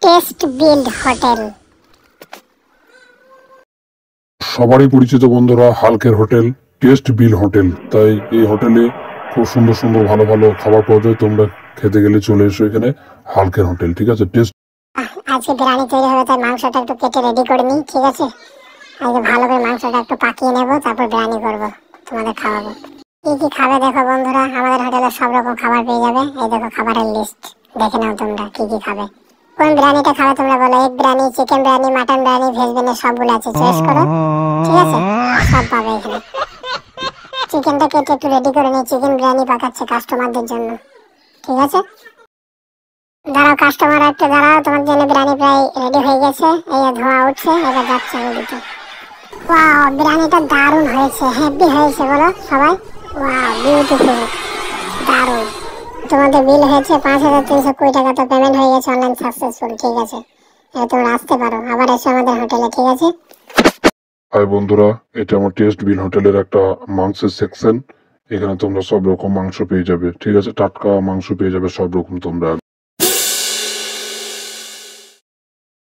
Test build hotel. সবারই পরিচিত বন্ধুরা হালকের হোটেল, টেস্ট বিল হোটেল। তাই এই হোটেলে খুব সুন্দর সুন্দর ভালো ভালো খাবার পাওয়া যায়। তোমরা খেতে গেলে চলে এসো এখানে হালকের হোটেল, ঠিক আছে? টেস্ট আজকে বিরিয়ানি তৈরি হবে, তাই মাংসটা একটু কেটে রেডি করে নিই, ঠিক আছে? আজকে ভালো করে মাংসটা একটু পাকিয়ে নেবো, তারপর বিরিয়ানি করবো, তোমাদের খাওয়াবো। কি কি খাবে দেখো বন্ধুরা, আমাদের হোটেলে সব রকম খাবার পেয়ে যাবে। এই দেখো খাবারের লিস্ট, দেখে নাও তোমরা কি কি খাবে। কোন বিরিয়ানিটা খাবে তোমরা বলো? Egg biryani, chicken biryani, mutton biryani, veg biryani, সবগুলো আছে, চয়েস করো, ঠিক আছে? সব পাবে এখানে। চিকেনটা কেটে একটু রেডি করে নিই, চিকেন বিরিয়ানি পাকাচ্ছে কাস্টমারদের জন্য, ঠিক আছে? দাঁড়াও কাস্টমার, একটু দাঁড়াও, তোমার জন্য বিরিয়ানি প্রায় রেডি হয়ে গেছে। এই ধোঁয়া উঠছে, এবার যাচ্ছে আমি দিতে। ওয়াও, বিরিয়ানিটা দারুণ হয়েছে, হেভি হয়েছে বলো সবাই। ওয়াও, বিউটিফুল, দারুণ। তোমাদের বিল হয়েছে 5,320 টাকা, তো পেমেন্ট হয়ে গেছে, অনলাইন সাকসেসফুল, ঠিক আছে? এবার তোমরা আসতে পারো, আবার এসো আমাদের হোটেলে, ঠিক আছে? হাই বন্ধুরা, এটা আমার টেস্ট বিল হোটেলের একটা মাংসের সেকশন। এখানে তোমরা সব রকম মাংস পেয়ে যাবে, ঠিক আছে? টাটকা মাংস পেয়ে যাবে সব রকম তোমরা।